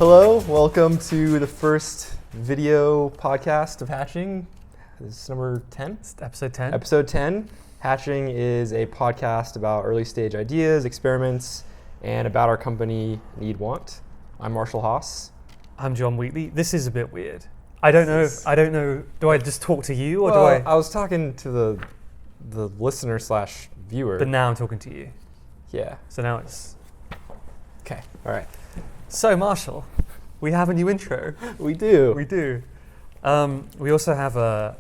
Hello, welcome to the first video podcast of Hatching. This is number 10? It's episode 10. Episode 10. Hatching is a podcast about early stage ideas, experiments, and about our company Need Want. I'm Marshall Haas. I'm John Wheatley. This is a bit weird. I don't know. Do I just talk to you or Well, do I? I was talking to the listener slash viewer. But now I'm talking to you. Yeah. So now it's. Okay. All right. So Marshall, we have a new intro. We do. We do. We also have I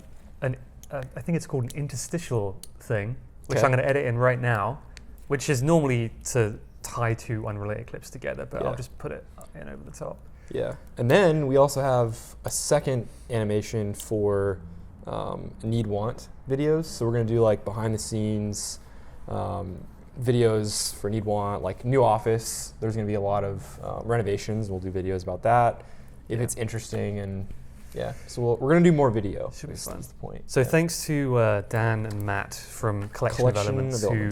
think it's called an interstitial thing, which Okay. I'm going to edit in right now, which is normally to tie two unrelated clips together, but Yeah. I'll just put it in over the top. Yeah. And then we also have a second animation for Need Want videos. So we're going to do like behind the scenes videos for Need Want, like new office. There's going to be a lot of renovations. We'll do videos about that if it's interesting. And yeah, so we're going to do more video. Should be fun. That's the point. So thanks to Dan and Matt from Collection Developments who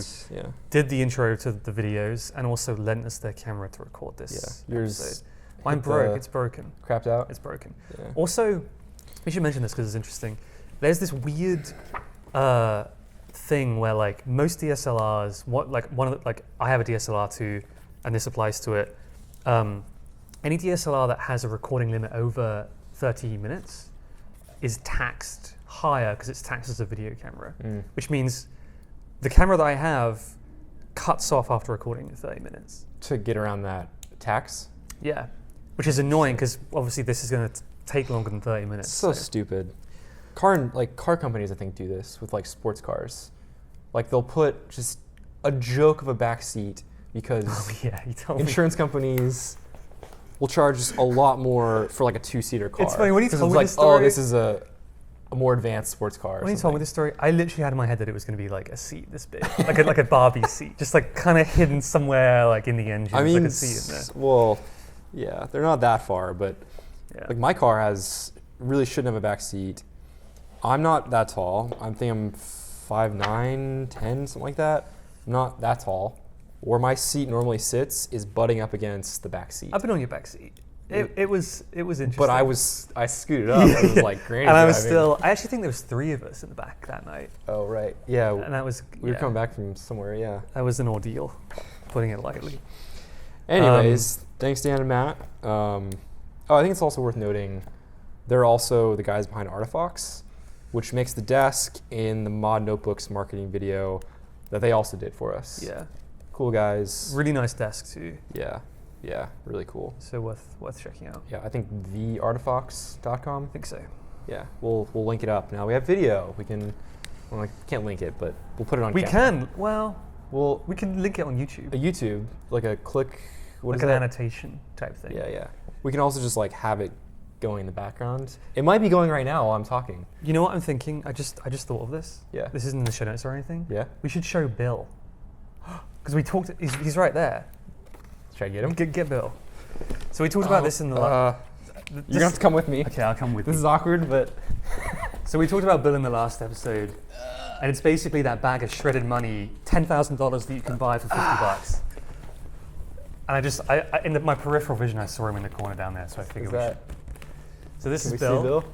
did the intro to the videos and also lent us their camera to record this. Yeah, yours episode. Mine broke. It's broken. Crapped out. It's broken. Yeah. Also, we should mention this because it's interesting. There's this weird thing where like most DSLRs, I have a DSLR too, and this applies to it. Any DSLR that has a recording limit over 30 minutes is taxed higher because it's taxed as a video camera, which means the camera that I have cuts off after recording 30 minutes. To get around that tax? Yeah, which is annoying because obviously this is going to take longer than 30 minutes. It's so stupid. Car companies, I think, do this with like sports cars. Like they'll put just a joke of a back seat because you told insurance companies will charge a lot more for like a two-seater car. It's funny when you told me like, this story. Oh, this is a more advanced sports car. When you told me this story, I literally had in my head that it was going to be like a seat this big, like a Barbie seat, just like kind of hidden somewhere like in the engine. I mean, like a seat in there. Well, yeah, they're not that far, but like my car really shouldn't have a back seat. I'm not that tall. I think I'm 5'9", 10, something like that. I'm not that tall. Where my seat normally sits is butting up against the back seat. I've been on your back seat. It was interesting. But I scooted up. It was like granny and I driving. I actually think there was 3 of us in the back that night. Oh right, yeah. And that was we were coming back from somewhere. Yeah. That was an ordeal, putting it lightly. Anyways, thanks Dan and Matt. I think it's also worth noting they're also the guys behind Artifox, which makes the desk in the Mod Notebooks marketing video that they also did for us. Yeah. Cool guys. Really nice desk too. Yeah, really cool. So worth checking out. Yeah, I think theartifox.com. I think so. Yeah, we'll link it up. Now we have video. We can't link it, but we'll put it on camera. Can. Well, we can link it on YouTube. A YouTube, like a click. What is an that? annotation type thing. Yeah. We can also just like have it going in the background. It might be going right now while I'm talking. You know what I'm thinking? I just thought of this. Yeah. This isn't in the show notes or anything. Yeah. We should show Bill. Because we talked. He's right there. Should I get him? Get Bill. So we talked about this in the last. You're gonna have to come with me. Okay, I'll come with you. This is awkward, but. So we talked about Bill in the last episode, and it's basically that bag of shredded money, $10,000 that you can buy for $50. And in my peripheral vision, I saw him in the corner down there, so I figured we should. So this is Bill. See Bill?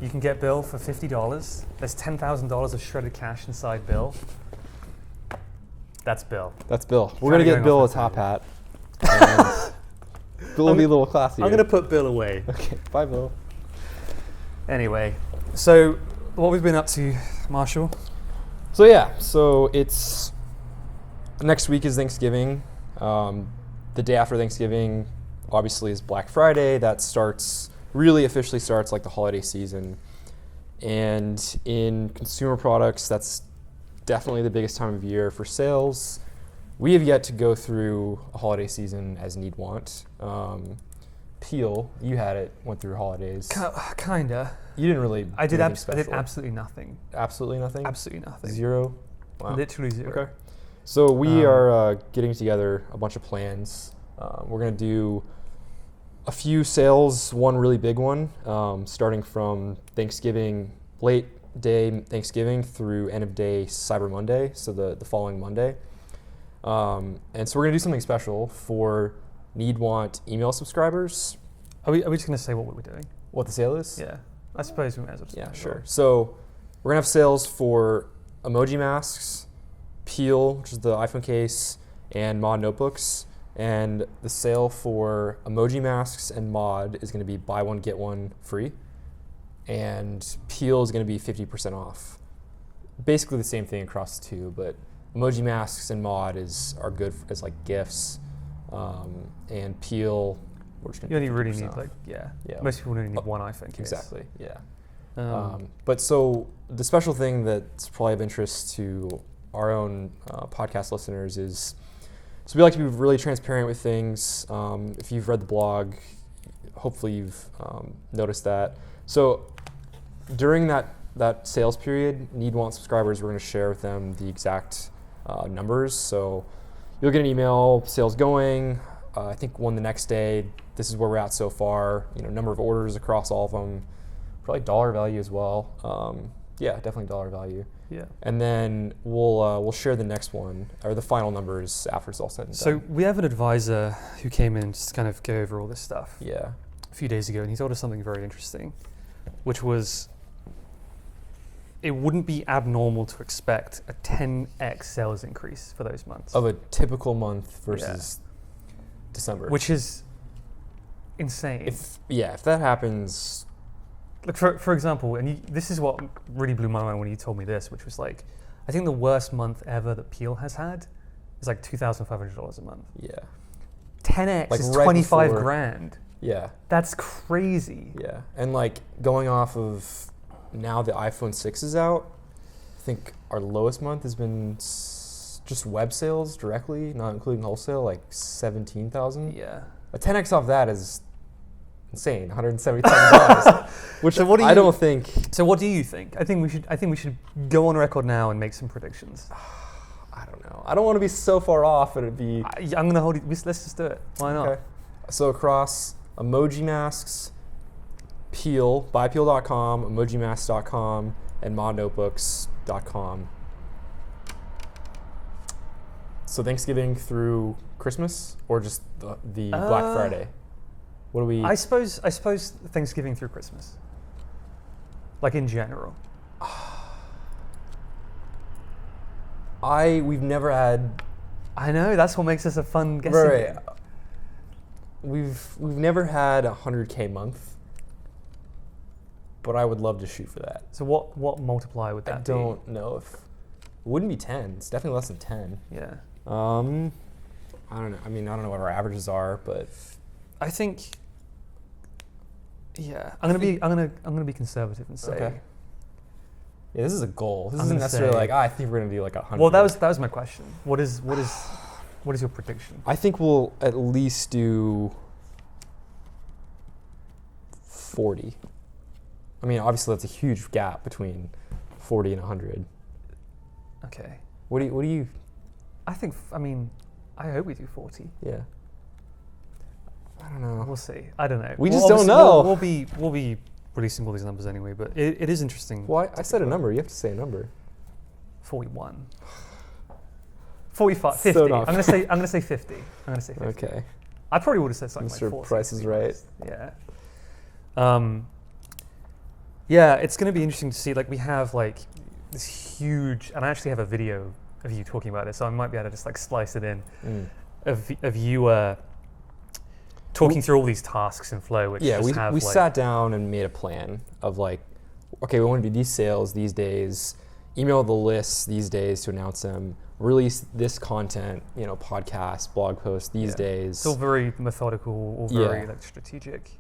You can get Bill for $50. There's $10,000 of shredded cash inside Bill. That's Bill. That's Bill. We're gonna get Bill a top hat. Bill will be a little classier. I'm gonna put Bill away. Okay, bye Bill. Anyway, so what we've been up to, Marshall? So it's next week is Thanksgiving. The day after Thanksgiving, obviously, is Black Friday. That really officially starts like the holiday season. And in consumer products, that's definitely the biggest time of year for sales. We have yet to go through a holiday season as Need Want. Peel, you went through holidays. Kinda. You didn't really. I did special. absolutely nothing. Absolutely nothing. Absolutely nothing. 0. Wow. Literally 0. Okay. So we are getting together a bunch of plans. We're gonna do a few sales. One really big one, starting from Thanksgiving, late day Thanksgiving through end of day Cyber Monday. So the following Monday. And so we're gonna do something special for Need Want email subscribers. Are we just going to say what we're doing? What the sale is? Yeah. I suppose we may as well just Yeah, do it. sure. So we're gonna have sales for emoji masks, Peel, which is the iPhone case, and Mod notebooks. And the sale for emoji masks and Mod is gonna be buy one get one free, and Peel is gonna be 50% off. Basically the same thing across the two, but emoji masks and Mod are good as like gifts, and Peel. We're just gonna You only do really 50% need off. Yeah. most people only need one iPhone case. Exactly. Yeah. Um, But so the special thing that's probably of interest to our own podcast listeners is, so we like to be really transparent with things. If you've read the blog, hopefully you've noticed that. So during that sales period, Need Want subscribers, we're going to share with them the exact numbers. So you'll get an email, sales going. I think one the next day. This is where we're at so far. Number of orders across all of them. Probably dollar value as well. Yeah, definitely dollar value. yeah. And then we'll share the next one or the final numbers after it's all said and So done. we have an advisor who came in just to kind of go over all this stuff Yeah. a few days ago, and he told us something very interesting, which was it wouldn't be abnormal to expect a 10x sales increase for those months. Of a typical month versus December. Which is insane. if that happens, Like for example, this is what really blew my mind when you told me this, which was like, I think the worst month ever that Peel has had is like $2,500 a month. yeah. 10x Like is right 25 before- grand. Yeah. That's crazy. Yeah. And like going off of now the iPhone 6 is out, I think our lowest month has been just web sales directly, not including wholesale, like 17,000. Yeah. A 10x off that is insane, $170,000. Which So what do I you- don't think. So what do you think? I think we should go on record now and make some predictions. I don't know. I don't want to be so far off. It'd be I'm gonna hold you. Let's just do it. Why not? okay. So across emoji masks, Peel, buypeel.com, emojimasks.com, and modnotebooks.com. So Thanksgiving through Christmas, or just the Black Friday? What do we? I suppose Thanksgiving through Christmas. Like in general. We've never had. I know, that's what makes us a fun guessing Right. game. We've never had a 100K month, but I would love to shoot for that. So what multiplier would that I don't know if it wouldn't be 10. It's definitely less than 10. be? Yeah. I don't know. I mean, I don't know what our averages are, but I think yeah. I'm gonna be conservative and say Okay. Yeah, this is a goal. This I'm isn't gonna necessarily say- like I think we're gonna do like 100. well that was my question. What is your prediction? I think we'll at least do 40. I mean, obviously that's a huge gap between 40 and 100. Okay. What do you? I hope we do 40. Yeah. I don't know. We'll see. I don't know. We just don't know. We'll be releasing all these numbers anyway, but it is interesting. Well, I said a number. You have to say a number. 41. 45. So 50. not I'm gonna say 50. I'm gonna say 50. Okay. I probably would have said something Mr. like 40. Price is to be Right. honest. Yeah. Yeah, it's going to be interesting to see. Like, we have like this huge, and I actually have a video of you talking about this, so I might be able to just like slice it in of you talking through all these tasks in Flow. Which Yeah, just we have, we like, sat down and made a plan of like, okay, we want to do these sales these days, email the lists these days to announce them, release this content, podcast, blog posts these Yeah. days. It's all very methodical, all very Yeah. like strategic.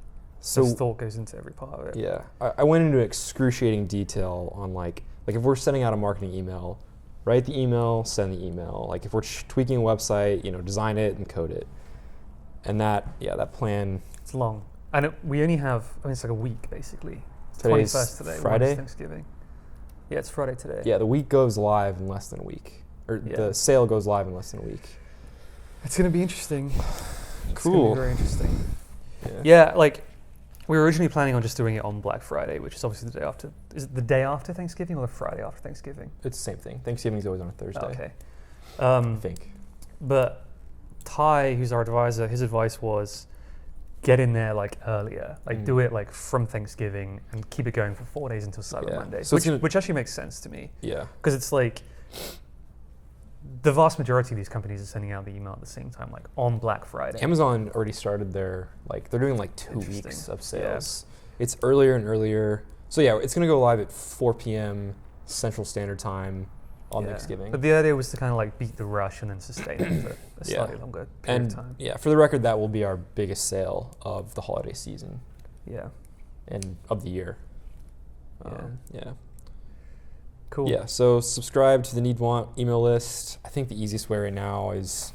So There's thought goes into every part of it. yeah, I went into excruciating detail on like if we're sending out a marketing email, write the email, send the email. Like if we're tweaking a website, design it and code it. And that plan. It's long, and we only have. It's like a week basically. It's Today's 21st today. Friday? Wednesday, Thanksgiving. Yeah, it's Friday today. Yeah, the week goes live in less than a week, or Yeah. the sale goes live in less than a week. It's gonna be interesting. It's Cool. gonna be very interesting. Yeah, like we were originally planning on just doing it on Black Friday, which is obviously the day after. Is it the day after Thanksgiving or the Friday after Thanksgiving? It's the same thing. Thanksgiving's always on a Thursday. Okay. I think. But Ty, who's our advisor, his advice was get in there like earlier, like do it like from Thanksgiving and keep it going for 4 days until Cyber Monday, So which actually makes sense to me. Yeah. Because it's like the vast majority of these companies are sending out the email at the same time, like on Black Friday. Amazon already started their, like, they're doing like 2 Interesting. weeks of sales. It's earlier and earlier. So yeah, it's going to go live at 4 p.m. Central Standard Time on Thanksgiving. But the idea was to kind of like beat the rush and then sustain it for a slightly longer period of time. Yeah, for the record, that will be our biggest sale of the holiday season. Yeah. And of the year. Yeah. Cool. Yeah, so subscribe to the Need Want email list. I think the easiest way right now is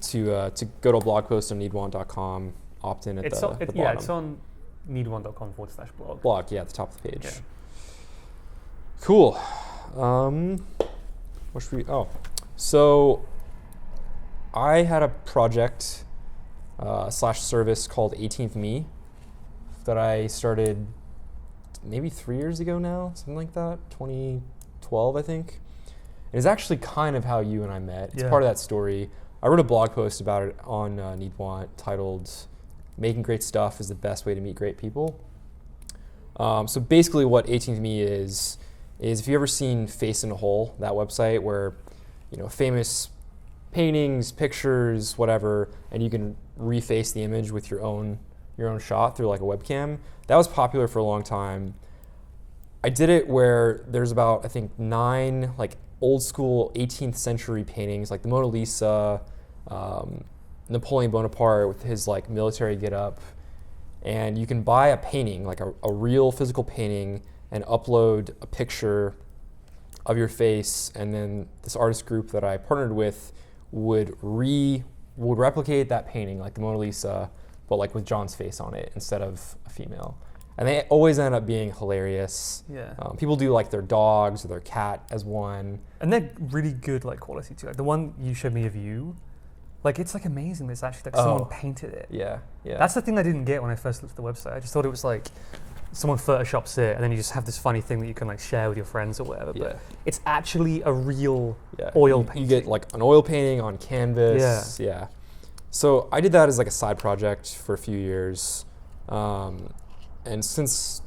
to go to a blog post on needwant.com, opt in at the bottom. Yeah, it's on needone.com/blog. Blog, yeah, at the top of the page. Yeah. Cool. What should we? Oh, so I had a project / service called 18th Me that I started maybe 3 years ago now, something like that, 2012, I think. It is actually kind of how you and I met. It's part of that story. I wrote a blog post about it on NeedWant titled "Making Great Stuff is the Best Way to Meet Great People." So basically what 18th Me is if you've ever seen Face in a Hole, that website where, you know, famous paintings, pictures, whatever, and you can reface the image with your own shot through like a webcam. That was popular for a long time. I did it where there's about, I think, 9 like old school 18th century paintings, like the Mona Lisa, Napoleon Bonaparte with his like military getup, and you can buy a painting, like a real physical painting, and upload a picture of your face, and then this artist group that I partnered with would replicate that painting, like the Mona Lisa, but like with John's face on it instead of a female. And they always end up being hilarious. Yeah. People do like their dogs or their cat as one. And they're really good like quality too. Like the one you showed me of you, like it's like amazing. It's actually like someone painted it. Yeah. That's the thing I didn't get when I first looked at the website. I just thought it was like someone photoshops it and then you just have this funny thing that you can like share with your friends or whatever. But it's actually a real oil painting. You get like an oil painting on canvas. Yeah. So I did that as like a side project for a few years. And since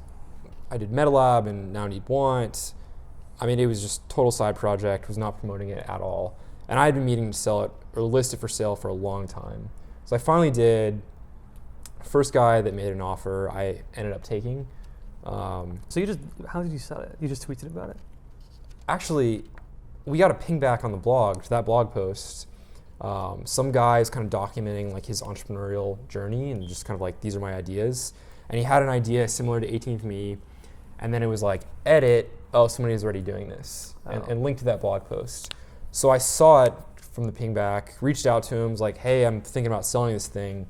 I did MetaLab and now Need Want, I mean, it was just total side project, was not promoting it at all. And I had been meaning to sell it or list it for sale for a long time. So I finally did. First guy that made an offer, I ended up taking. So how did you sell it? You just tweeted about it? Actually, we got a ping back on the blog to that blog post. Some guy is kind of documenting like his entrepreneurial journey and just kind of like, these are my ideas. And he had an idea similar to 18th Me, and then it was like, edit, somebody is already doing this, and linked to that blog post. So I saw it from the ping back, reached out to him, was like, hey, I'm thinking about selling this thing.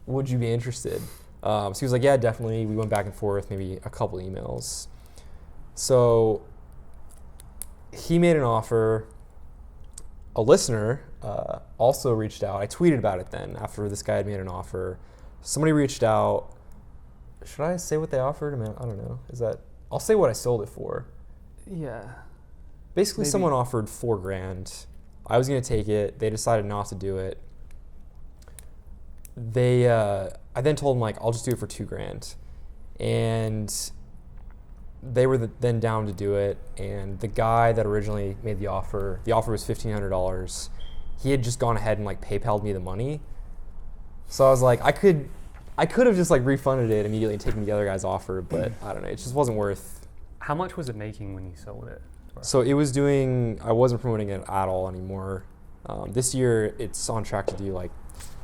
Would you be interested? So he was like, yeah, definitely. We went back and forth, maybe a couple emails. So he made an offer. A listener also reached out. I tweeted about it then after this guy had made an offer. Somebody reached out. Should I say what they offered? I mean, I don't know. I'll say what I sold it for. Yeah. Basically, someone offered $4,000. I was going to take it. They decided not to do it. I then told them, like, I'll just do it for $2,000. And they were then down to do it. And the guy that originally made the offer was $1,500. He had just gone ahead and like PayPal'd me the money. So I was like, I could have just like refunded it immediately and taken the other guy's offer, but I don't know, it just wasn't worth. How much was it making when you sold it? So it was I wasn't promoting it at all anymore. This year it's on track to do like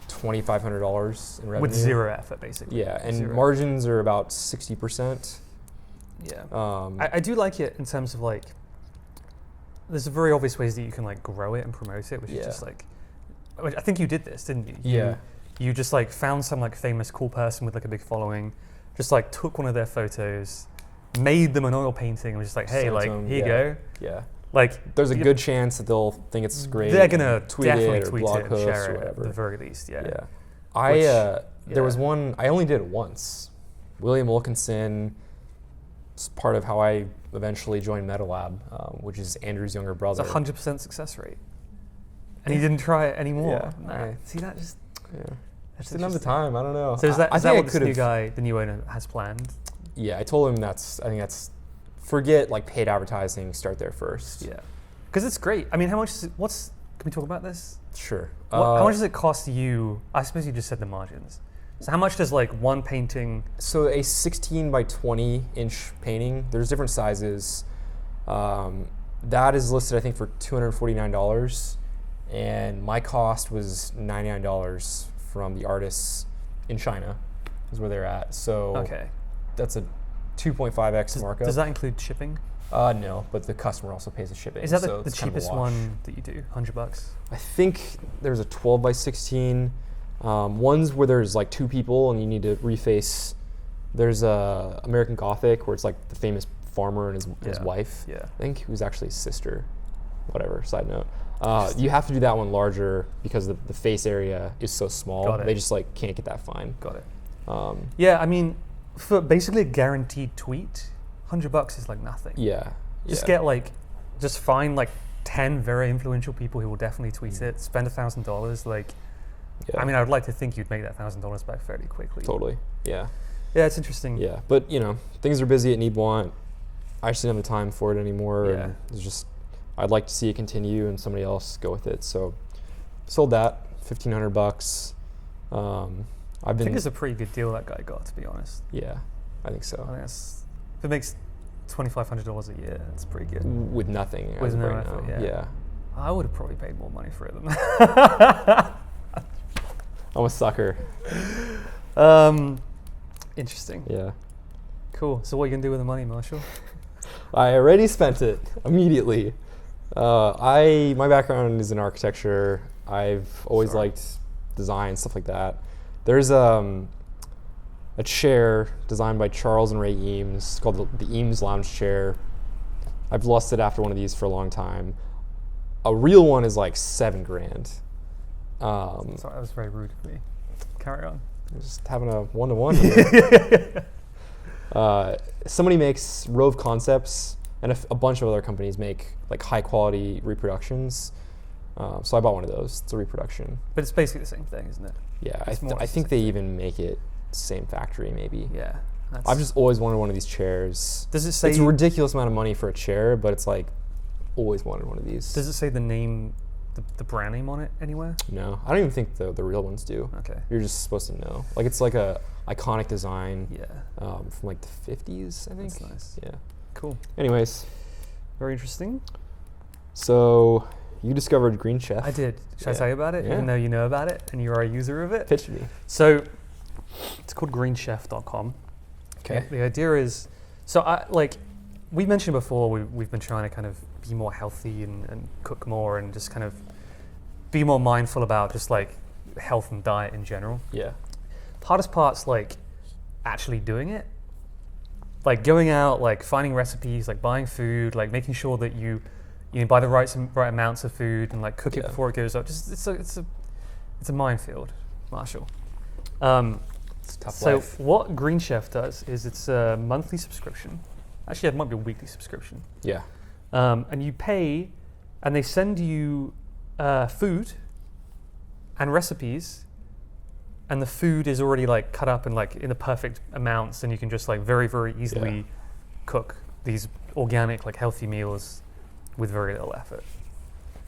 $2,500 in revenue. With zero effort, basically. Yeah, and margins are about 60%. Yeah. I do like it in terms of like, there's very obvious ways that you can like grow it and promote it, which is just like, I think you did this, didn't you? Yeah. You just like found some like famous cool person with like a big following, just like took one of their photos, made them an oil painting, and was just like, hey, like here you go. Yeah. Like there's a good chance that they'll think it's great. They're gonna definitely tweet blog it and post share or it whatever. at the very least. Yeah. Yeah. There was one. I only did it once. William Wilkinson. It's part of how I eventually joined MetaLab, which is Andrew's younger brother. It's 100% success rate. And he didn't try it anymore. Yeah. See that just... Yeah. Just didn't have the time. I don't know. So is that I is that think what I this new could've- guy, the new owner, has planned? Yeah, I told him I think that's forget like paid advertising. Start there first. Yeah, because it's great. I mean, how much is it? Can we talk about this? Sure. How much does it cost you? I suppose you just said the margins. So how much does like one painting? So a 16 by 20 inch painting. There's different sizes. That is listed, I think, for $249, and my cost was $99 from the artists in China, is where they're at. So Okay. that's a 2.5x markup. Does that include shipping? No, but the customer also pays the shipping. Is that so the it's kind of a cheapest wash. one that you do? $100? I think there's a 12 by 16. Ones where there's like two people and you need to reface. There's a American Gothic where it's like the famous farmer and his Yeah. wife. Yeah. I think who's actually his sister. Whatever. Side note. You have to do that one larger because the face area is so small. Got it. They just like can't get that fine. Got it. Um, Yeah, I mean, for basically a guaranteed tweet, $100 is like nothing. yeah. Just yeah. just find like 10 very influential people who will definitely tweet it. Spend $1,000. Like, Yeah. I mean, I would like to think you'd make that $1,000 back fairly quickly. Totally. Yeah. Yeah, it's interesting. Yeah. But things are busy at Need Want. I just didn't have the time for it anymore. Yeah. And it's just I'd like to see it continue and somebody else go with it. So sold that $1,500. I think it's a pretty good deal that guy got, to be honest. Yeah, I think I so. think if it makes $2,500 a year, that's pretty good. With nothing. With as of no right effort, now. yeah. I would have probably paid more money for it than I'm a sucker. Interesting. Yeah. Cool. So what are you going to do with the money, Marshall? I already spent it immediately. My background is in architecture. I've always liked design, stuff like that. There's a chair designed by Charles and Ray Eames called the Eames Lounge Chair. I've lusted after one of these for a long time. A real one is like $7,000. Sorry, that was very rude of me. Carry on. Just having a one-to-one. Somebody makes Rove Concepts, and a bunch of other companies make like high-quality reproductions. So I bought one of those. It's a reproduction. But it's basically the same thing, isn't it? Yeah, It's more I think they even make it same factory, maybe. Yeah. I've just always wanted one of these chairs. Does it say? It's a ridiculous amount of money for a chair, but it's like always wanted one of these. Does it say the name, the brand name on it anywhere? No, I don't even think the real ones do. Okay. You're just supposed to know. Like it's like a iconic design Yeah. from like the 50s, I think. That's nice. Yeah. Cool. Anyways, Very interesting. so you discovered Green Chef. I did. Should I Yeah. tell you about it? Yeah. Even though you know about it and you are a user of it. Pitch me. So it's called greenchef.com. Okay. The idea is, we mentioned before, we've been trying to kind of be more healthy and cook more and just kind of be more mindful about just like health and diet in general. Yeah. The hardest part's like actually doing it. Like going out, like finding recipes, like buying food, like making sure that you buy the right amounts of food and like cook it Yeah. before it goes up. Just it's a minefield, Marshall. It's a tough So life. what Green Chef does is it's a monthly subscription. Actually, it might be a weekly subscription. Yeah. And you pay, and they send you food and recipes, and the food is already like cut up and like in the perfect amounts, and you can just like very, very easily Yeah. cook these organic, like healthy meals with very little effort.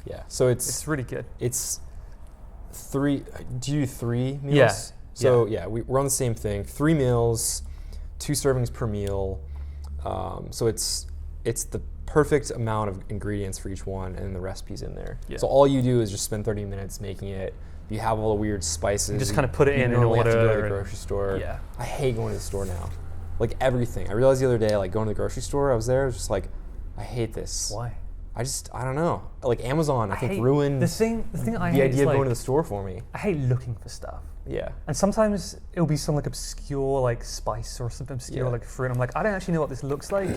Yeah. So It's really good. it's three. Do you do 3 meals? Yeah. So yeah, we're on the same thing. 3 meals, 2 servings per meal. So it's the perfect amount of ingredients for each one, and the recipe's in there. Yeah. So all you do is just spend 30 minutes making it. You have all the weird spices. You just kind of put it you in normally have to go to order the and- grocery store. Yeah. I hate going to the store now. Like everything. I realized the other day, like going to the grocery store, I was there, I was just like, I hate this. Why? I don't know. Like Amazon, I think hate- ruined the thing I the hate idea is of like, going to the store for me. I hate looking for stuff. Yeah. And sometimes it'll be some like obscure like spice or something obscure Yeah. like fruit. I'm like, I don't actually know what this looks like.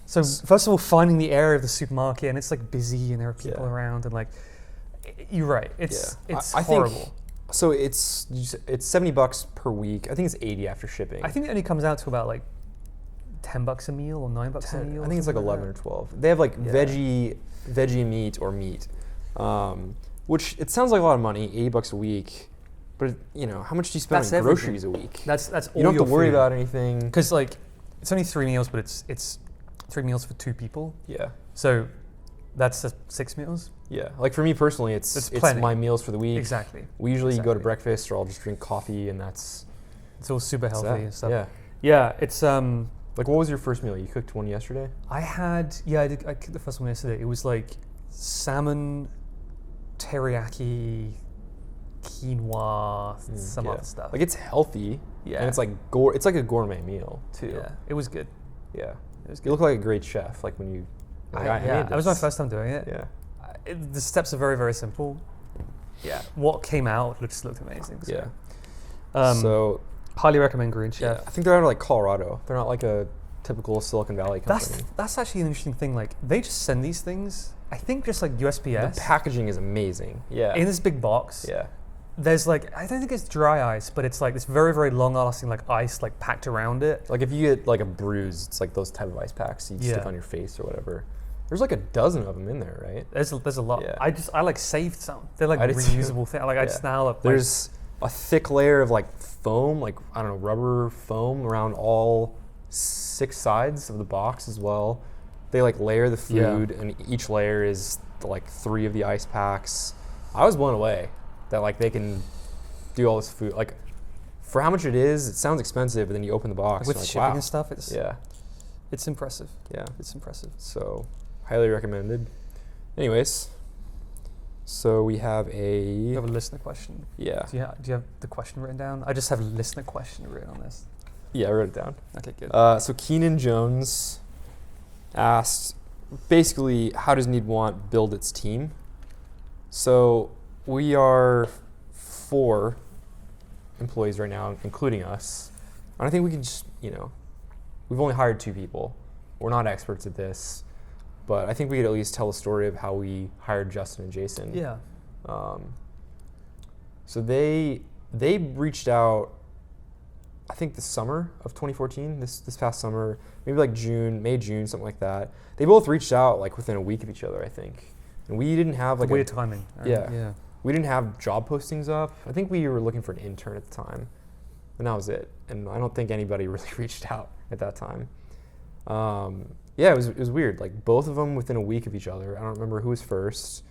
So first of all, finding the area of the supermarket, and it's like busy and there are people Yeah. around, and like, you're right. It's I horrible. think, so it's $70 per week. I think it's 80 after shipping. I think it only comes out to about like $10 a meal or $9 a meal. I think it's like something 11 or 12. They have like Yeah. veggie meat or meat, which it sounds like a lot of money, $80 a week, But how much do you spend That's on everything. groceries a week? That's all You don't have your to worry food. about anything. Because like it's only 3 meals, but it's 3 meals for 2 people. Yeah. So that's 6 meals. Yeah. Like for me personally, It's it's plenty. my meals for the week. Exactly. We usually go to Exactly. breakfast, or I'll just drink coffee, and that's It's all super that. healthy and stuff. Yeah. Yeah, it's Like, what was your first meal? You cooked one yesterday? I cooked the first one yesterday. It was like salmon, teriyaki, quinoa, some Yeah. other stuff. Like, it's healthy. Yeah. And it's like it's like a gourmet meal too. yeah, it was good. Yeah. It was You good. look like a great chef. Like when you. Like, I made That was my this. first time doing it. Yeah. The steps are very, very simple. Yeah, what came out just looked amazing. So. Yeah. So Highly recommend Green yeah, Chef. I think they're out of like Colorado. They're not like a typical Silicon Valley company. That's actually an interesting thing. Like they just send these things. I think just like USPS The packaging is amazing. Yeah. in this big box. Yeah. There's like I don't think it's dry ice, but it's like this very, very long-lasting like ice like packed around it. Like if you get like a bruise, it's like those type of ice packs you stick Yeah. on your face or whatever. There's like a dozen of them in there, right? There's a lot. Yeah. I like saved some. They're like I did too. reusable thing. Like I just now like There's a thick layer of like foam, like I don't know, rubber foam around all 6 sides of the box as well. They like layer the food, and each layer is like 3 of the ice packs. I was blown away that like they can do all this food. Like for how much it is, it sounds expensive, but then you open the box with and shipping like, wow. and stuff. It's Yeah, impressive. yeah. It's impressive. So highly recommended. Anyways, so we have You have a a listener question. yeah. Do you have the question written down? I just have a listener question written on this. Yeah, I wrote it down. Okay, good. So Keenan Jones asked, basically, how does Need Want build its team? So we are 4 employees right now, including us. And I think we can just, we've only hired 2 people. We're not experts at this, but I think we could at least tell a story of how we hired Justin and Jason. Yeah. So they reached out, I think the summer of 2014, this past summer, maybe like May, June, something like that. They both reached out like within a week of each other, I think. And we didn't have like Weird timing. Yeah. We didn't have job postings up. I think we were looking for an intern at the time, and that was it. And I don't think anybody really reached out at that time. Yeah, it was weird. Like both of them within a week of each other. I don't remember who was first.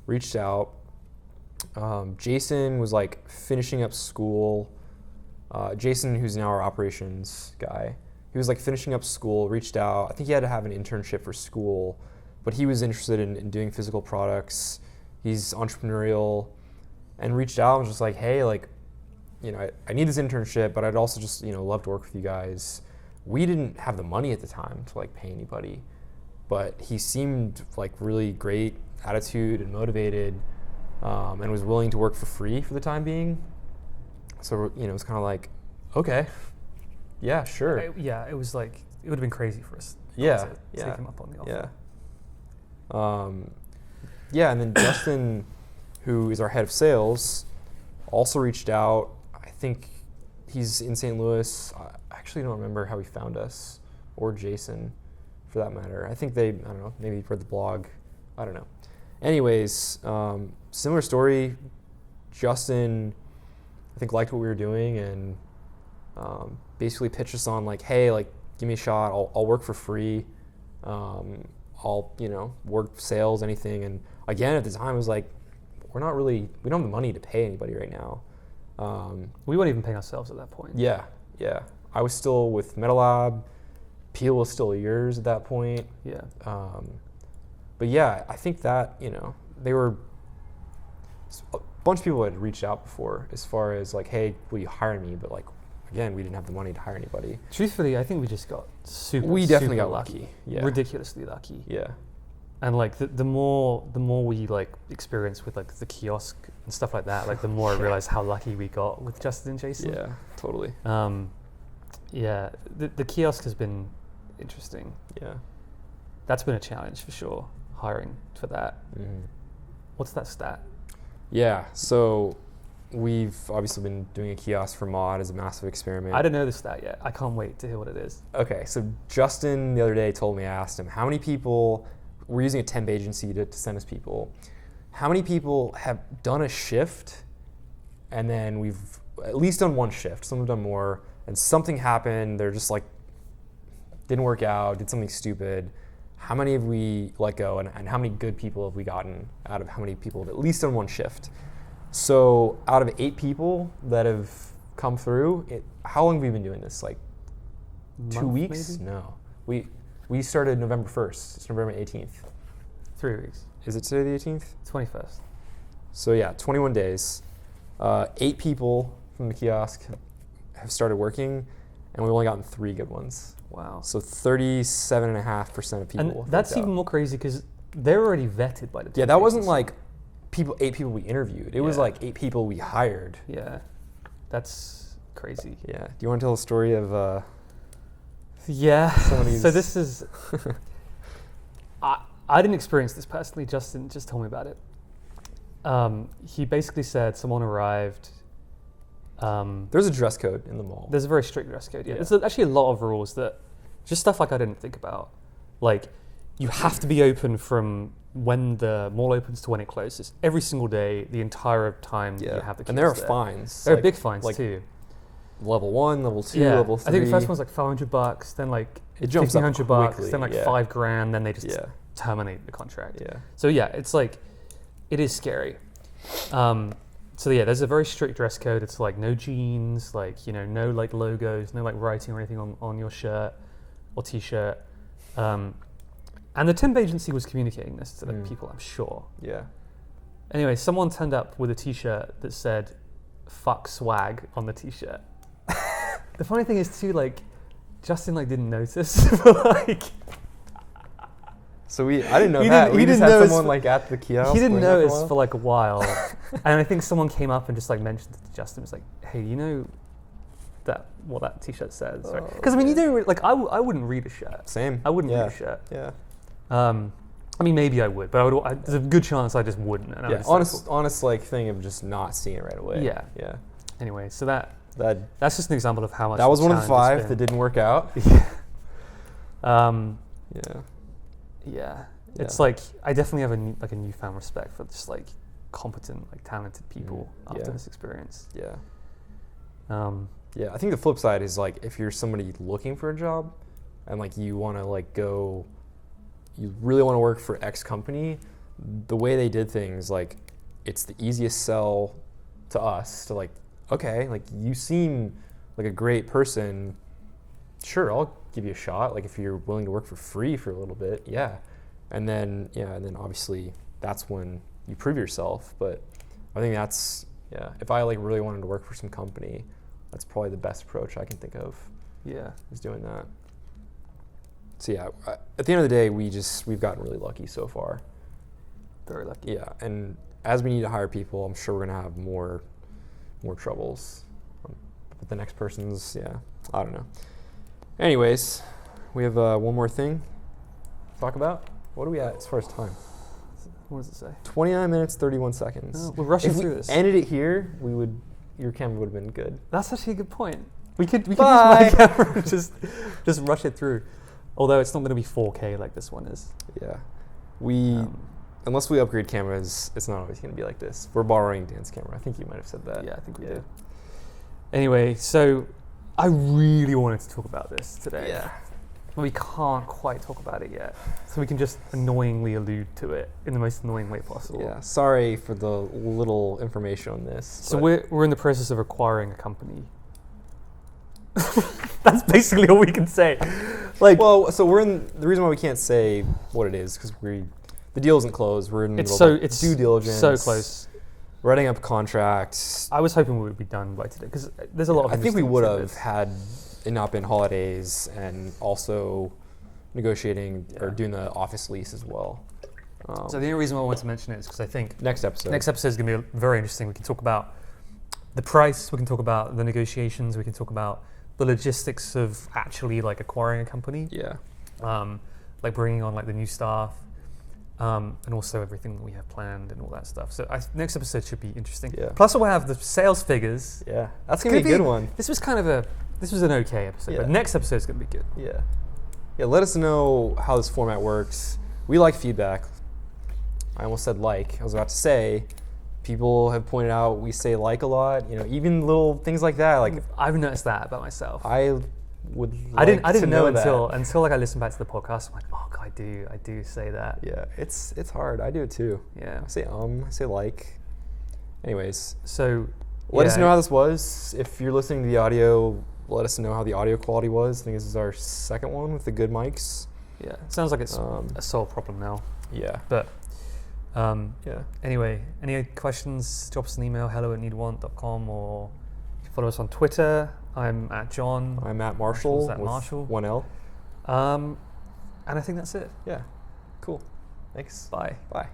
Reached out. Jason was like finishing up school. Jason, who's now our operations guy, he was like finishing up school, reached out. I think he had to have an internship for school, but he was interested in doing physical products. He's entrepreneurial, and reached out and was just like, hey, like, I need this internship, but I'd also just, love to work with you guys. We didn't have the money at the time to like pay anybody, but he seemed like really great attitude and motivated, and was willing to work for free for the time being. So, it was kind of like, okay, yeah, sure. It was like, it would have been crazy for us. Yeah, to take him up on the offer. Yeah, and then Justin, who is our head of sales, also reached out. I think he's in St. Louis. I actually don't remember how he found us, or Jason, for that matter. I think I don't know, maybe read the blog. I don't know. Anyways, similar story. Justin, I think, liked what we were doing and basically pitched us on like, hey, like, give me a shot. I'll work for free. I'll, work sales, anything. And again, at the time, it was like, we don't have the money to pay anybody right now. We weren't even paying ourselves at that point. Yeah. I was still with MetaLab. Peel was still yours at that point. Yeah. But yeah, I think that, they were, a bunch of people had reached out before as far as like, hey, will you hire me? But like, again, we didn't have the money to hire anybody. Truthfully, I think we just got We definitely super got lucky. Yeah. Ridiculously lucky. Yeah. And like the more we like experience with like the kiosk and stuff like that, like the more I realized how lucky we got with Justin and Jason. Yeah, totally. Yeah, the kiosk has been interesting. Yeah. That's been a challenge for sure, hiring for that. Mm-hmm. What's that stat? Yeah, so we've obviously been doing a kiosk for Mod as a massive experiment. I don't know the stat yet. I can't wait to hear what it is. Okay, so Justin the other day told me, I asked him, how many people, we're using a temp agency to send us people, how many people have done a shift and then we've at least done one shift. Some have done more, and something happened. They're just like, didn't work out, did something stupid. How many have we let go, and how many good people have we gotten out of how many people have at least done one shift? So out of 8 people that have come through, how long have we been doing this? Like 2 weeks? Maybe? No. We started November 1st. It's November 18th. 3 weeks. Is it today the 18th? 21st. So yeah, 21 days. 8 people from the kiosk have started working, and we've only gotten 3 good ones. Wow. So 37.5% of people. And that's even more crazy because they're already vetted by the Yeah, temp that wasn't agency. like 8 people we interviewed. It was like 8 people we hired. Yeah, that's crazy. Yeah. Do you want to tell a story of? Yeah. Somebody's- So this is. I didn't experience this personally. Justin just told me about it. He basically said someone arrived. There's a dress code in the mall. There's a very strict dress code. Yeah. Yeah. There's actually a lot of rules that, just stuff like I didn't think about. Like, you have to be open from when the mall opens to when it closes. Every single day, the entire time you have the and there are kiosk fines. There are like- big fines like too. Level 1, level 2, Yeah, level 3. I think the first one's like $500, then like It jumps up $1,500, quickly, then like yeah. $5,000, then they just Yeah. terminate the contract. Yeah. So yeah, it's like, it is scary. So yeah, there's a very strict dress code. It's like no jeans, like, you know, no like logos, no like writing or anything on your shirt or t-shirt. And the temp agency was communicating this to the people, I'm sure. Yeah. Anyway, someone turned up with a t-shirt that said "fuck swag" on the t-shirt. The funny thing is too, like, Justin like didn't notice, but like So I didn't know He that. didn't- We he just didn't had notice someone for- like at the kiosk. he didn't waiting there notice a for while. like a while, and I think someone came up and just like mentioned it to Justin. Was like, "Hey, you know that what that t-shirt says?" Oh, Because I mean, you don't like I wouldn't read a shirt. Same. I wouldn't yeah. read a shirt. Yeah. I mean, maybe I would, but there's a good chance I just wouldn't. And I Yeah. would just, like, Honest like thing of just not seeing it right away. Yeah. Yeah. anyway, so that's just an example of how much That was one of the challenge 5 that didn't work out. Yeah. Yeah. Yeah. Yeah. It's like I definitely have a newfound respect for just like competent, like talented people after Yeah. this experience. Yeah. Yeah. I think the flip side is like if you're somebody looking for a job and like you want to like go, you really want to work for X company, the way they did things, like it's the easiest sell to us to like, okay, like you seem like a great person. Sure, I'll give you a shot. Like if you're willing to work for free for a little bit, yeah. And then obviously that's when you prove yourself. But I think that's, if I like really wanted to work for some company, that's probably the best approach I can think of, Yeah. is doing that. So yeah, at the end of the day, we've gotten really lucky so far. Very lucky. Yeah, and as we need to hire people, I'm sure we're gonna have more troubles. But the next person's, I don't know. Anyways, we have one more thing to talk about. What are we at as far as time? What does it say? 29 minutes, 31 seconds. Oh, we're rushing if through we this. ended it here, your camera would have been good. That's actually a good point. We could use Bye. my camera and just rush it through. Although it's not going to be 4K like this one is. Yeah. Unless we upgrade cameras, it's not always going to be like this. We're borrowing Dan's camera. I think you might have said that. Yeah, I think we did. Anyway, so I really wanted to talk about this today. Yeah. But we can't quite talk about it yet. So we can just annoyingly allude to it in the most annoying way possible. Yeah. Sorry for the little information on this. So but we're in the process of acquiring a company. That's basically all we can say. Like, well, so the reason why we can't say what it is because the deal isn't closed. We're in the it's middle of it's due diligence. so close. Writing up contracts. I was hoping we would be done by today because there's a lot of. I think we interesting would have tidbits. had it not been holidays and also negotiating or doing the office lease as well. So the only reason why I want to mention it is because I think Next episode. next episode is going to be very interesting. We can talk about the price. We can talk about the negotiations. We can talk about the logistics of actually like acquiring a company. Yeah. Like bringing on like the new staff, and also everything that we have planned and all that stuff. So next episode should be interesting. Yeah. Plus we'll have the sales figures. Yeah. That's gonna be a good one. This was an okay episode, but Yeah. next episode is gonna be good. Yeah. Yeah. Let us know how this format works. We like feedback. I almost said like. I was about to say, people have pointed out we say like a lot. You know, even little things like that. Like I've noticed that about myself. I would. I didn't know that. until like I listened back to the podcast. I'm like, oh God, I do say that. Yeah, it's hard. I do it too. Yeah. I say I say like. Anyways, So let us know how this was. If you're listening to the audio, let us know how the audio quality was. I think this is our second one with the good mics. Yeah, it sounds like it's a solved problem now. Yeah. But yeah. Anyway, any questions? Drop us an email, hello@needwant.com, or follow us on Twitter. I'm at John. I'm at Marshall. At Marshall. 1L. And I think that's it. Yeah. Cool. Thanks. Bye. Bye.